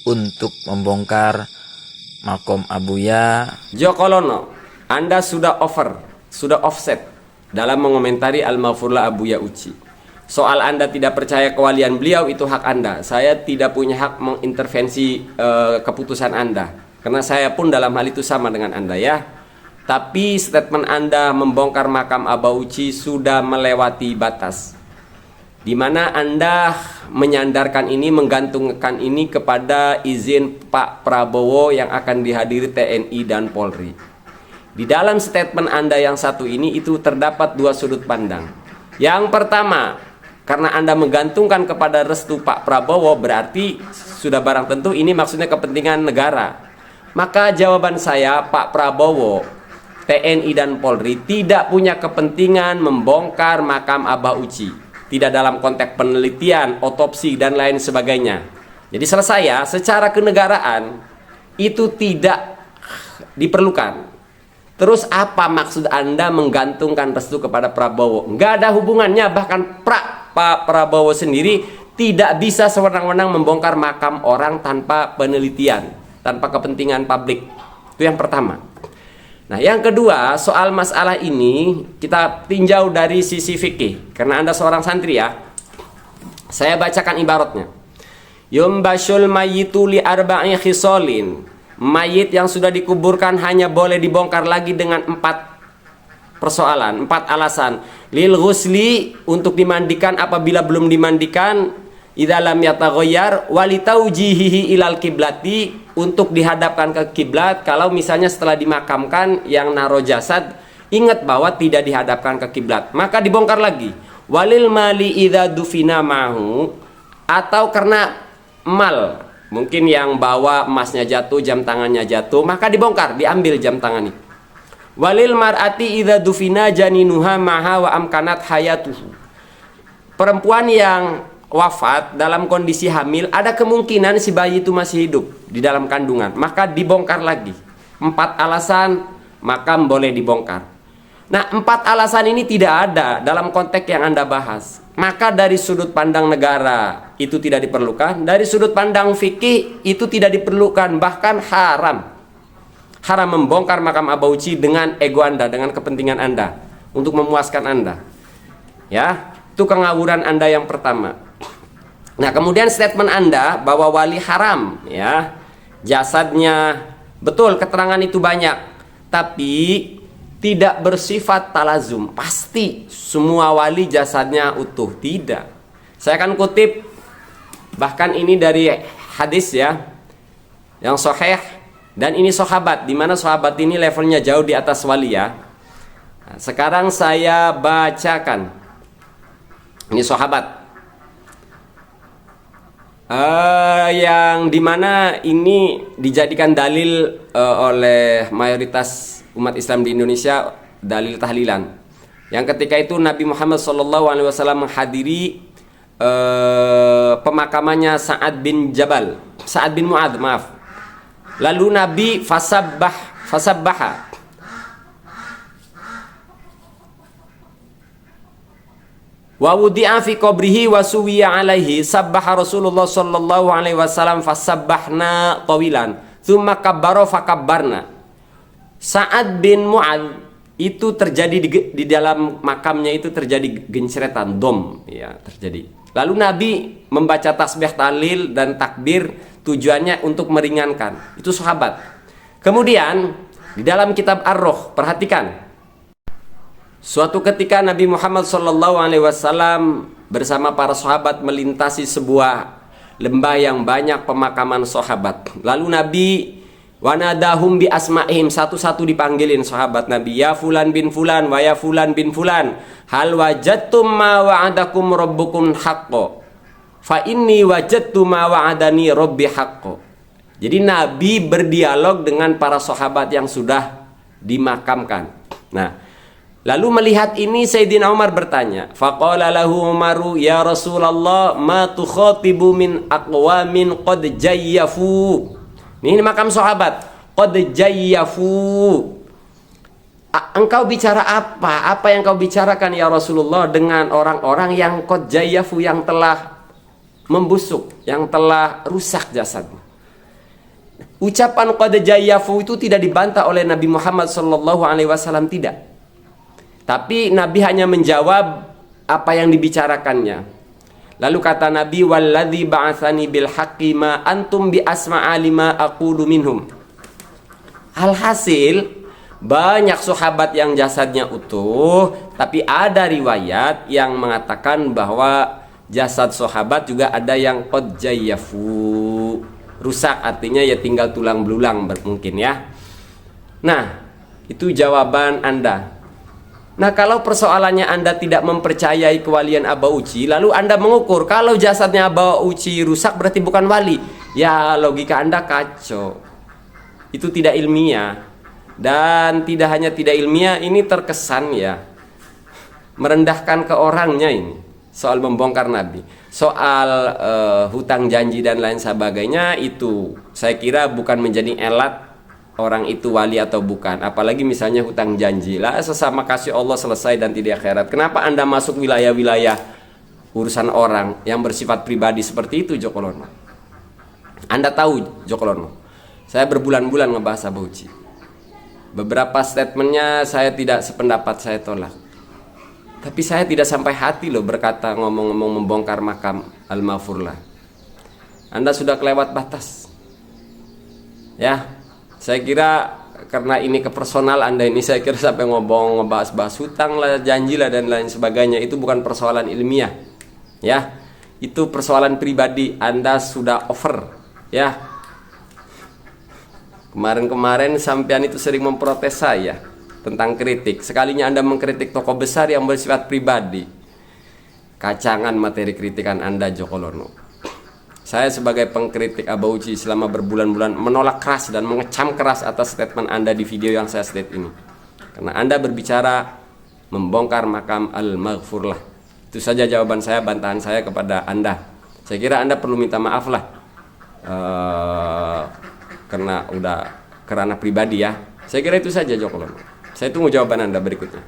untuk membongkar makom Abuya. Jokolono, Anda sudah offset dalam mengomentari Al-Maghfurlah Abuya Uci. Soal Anda tidak percaya kewalian beliau, itu hak Anda. Saya tidak punya hak mengintervensi keputusan Anda, karena saya pun dalam hal itu sama dengan Anda ya. Tapi statement Anda membongkar makam Aba Uci sudah melewati batas, di mana Anda menyandarkan ini, menggantungkan ini kepada izin Pak Prabowo yang akan dihadiri TNI dan Polri. Di dalam statement Anda yang satu ini itu terdapat dua sudut pandang. Yang pertama, karena Anda menggantungkan kepada restu Pak Prabowo, berarti sudah barang tentu ini maksudnya kepentingan negara. Maka jawaban saya, Pak Prabowo, TNI dan Polri tidak punya kepentingan membongkar makam Abah Uci. Tidak dalam konteks penelitian, otopsi, dan lain sebagainya. Jadi selesai ya, secara kenegaraan itu tidak diperlukan. Terus apa maksud Anda menggantungkan restu kepada Prabowo? Nggak ada hubungannya, bahkan Pak Prabowo sendiri tidak bisa sewenang-wenang membongkar makam orang tanpa penelitian, tanpa kepentingan publik. Itu yang pertama. Nah, yang kedua, soal masalah ini kita tinjau dari sisi fikih. Karena Anda seorang santri ya, saya bacakan ibaratnya. Yumbashul mayyitu li arba'i khisolin. Mayit yang sudah dikuburkan hanya boleh dibongkar lagi dengan 4 persoalan, 4 alasan. Lil ghusli, untuk dimandikan apabila belum dimandikan. Idza lam yataghayyar walitaujihihi ilal kiblati, untuk dihadapkan ke kiblat. Kalau misalnya setelah dimakamkan yang naro jasad ingat bahwa tidak dihadapkan ke kiblat, maka dibongkar lagi. Walil mali idza dufina mahu, atau karena mal, mungkin yang bawa emasnya jatuh, jam tangannya jatuh, maka dibongkar, diambil jam tangan itu. Walil mar'ati idza dufina janinuha maha wa amkanat hayatuhu. Perempuan yang wafat dalam kondisi hamil, ada kemungkinan si bayi itu masih hidup di dalam kandungan, maka dibongkar lagi. 4 alasan makam boleh dibongkar. Nah, 4 alasan ini tidak ada dalam konteks yang Anda bahas. Maka dari sudut pandang negara itu tidak diperlukan, dari sudut pandang fikih itu tidak diperlukan, bahkan haram. Haram membongkar makam Aba Uci dengan ego Anda, dengan kepentingan Anda, untuk memuaskan Anda. Ya, itu kengawuran Anda yang pertama. Nah, kemudian statement Anda bahwa wali haram ya, jasadnya betul, keterangan itu banyak, tapi tidak bersifat talazum. Pasti semua wali jasadnya utuh, tidak. Saya akan kutip bahkan ini dari hadis ya, yang sahih, dan ini sahabat, di mana sahabat ini levelnya jauh di atas wali ya. Nah, sekarang saya bacakan. Ini sahabat. Yang dimana ini dijadikan dalil oleh mayoritas umat Islam di Indonesia, dalil tahlilan. Yang ketika itu Nabi Muhammad SAW menghadiri pemakamannya Sa'ad bin Mu'adz, maaf. Lalu Nabi fasabbaha. Wa wudi'a fi qabrihi wa suwiya alaihi, sabbaha Rasulullah sallallahu alaihi wasallam fasabbahna tawilan thumma kabbara fakabbarna. Sa'ad bin Mu'adz itu terjadi di dalam makamnya itu terjadi gencretan dom ya, terjadi. Lalu Nabi membaca tasbih, tahlil dan takbir, tujuannya untuk meringankan. Itu sahabat. Kemudian di dalam kitab Ar-Ruh, perhatikan. Suatu ketika Nabi Muhammad SAW bersama para sahabat melintasi sebuah lembah yang banyak pemakaman sahabat. Lalu Nabi wanadahum bi asma'ihim, satu-satu dipanggilin sahabat Nabi. Ya fulan bin fulan wa ya fulan bin fulan, hal wajadtum ma wa'adakum rabbukum haqqo fa inni wajadtu ma wa'adani rabbi haqqo. Jadi Nabi berdialog dengan para sahabat yang sudah dimakamkan. Nah, lalu melihat ini Sayyidina Umar bertanya, faqala lahu Umaru ya Rasulullah ma tukhatibu min aqwamin qad jayyafu. Ini makam sahabat, qad jayyafu. Engkau bicara apa? Apa yang kau bicarakan ya Rasulullah dengan orang-orang yang qad jayyafu, yang telah membusuk, yang telah rusak jasadnya. Ucapan qad jayyafu itu tidak dibantah oleh Nabi Muhammad SAW, tidak. Tapi Nabi hanya menjawab apa yang dibicarakannya. Lalu kata Nabi, walladzi ba'atsani bil haqqi ma antum bi asma'a lima aqulu minhum. Alhasil banyak sahabat yang jasadnya utuh, tapi ada riwayat yang mengatakan bahwa jasad sahabat juga ada yang qad jayyafu, rusak, artinya ya tinggal tulang belulang mungkin ya. Nah, itu jawaban Anda. Nah, kalau persoalannya Anda tidak mempercayai kewalian Aba Uci, lalu Anda mengukur kalau jasadnya Aba Uci rusak berarti bukan wali. Ya, logika Anda kacau. Itu tidak ilmiah. Dan tidak hanya tidak ilmiah, ini terkesan ya merendahkan ke orangnya ini. Soal membongkar Nabi, soal hutang janji dan lain sebagainya, itu saya kira bukan menjadi elat orang itu wali atau bukan. Apalagi misalnya hutang janji, lah sesama kasih Allah selesai dan tidak akhirat. Kenapa Anda masuk wilayah-wilayah urusan orang yang bersifat pribadi seperti itu, Joko Lono? Anda tahu, Joko Lono, saya berbulan-bulan ngebahas Aba Uci. Beberapa statementnya saya tidak sependapat, saya tolak. Tapi saya tidak sampai hati loh berkata ngomong-ngomong membongkar makam Al-Maghfurlah. Anda sudah kelewat batas. Ya, saya kira karena ini ke personal Anda ini, saya kira sampai ngebahas hutang lah, janji lah dan lain sebagainya, itu bukan persoalan ilmiah. Ya, itu persoalan pribadi. Anda sudah over. Ya. Kemarin-kemarin sampean itu sering memprotes saya tentang kritik. Sekalinya Anda mengkritik tokoh besar yang bersifat pribadi, kacangan materi kritikan Anda, Joko Lono. Saya sebagai pengkritik Aba Uci selama berbulan-bulan menolak keras dan mengecam keras atas statement Anda di video yang saya state ini. Karena Anda berbicara membongkar makam Al-Maghfurlah. Itu saja jawaban saya, bantahan saya kepada Anda. Saya kira Anda perlu minta maaf lah. Karena udah kerana pribadi ya. Saya kira itu saja, Joko Lono. Saya tunggu jawaban Anda berikutnya.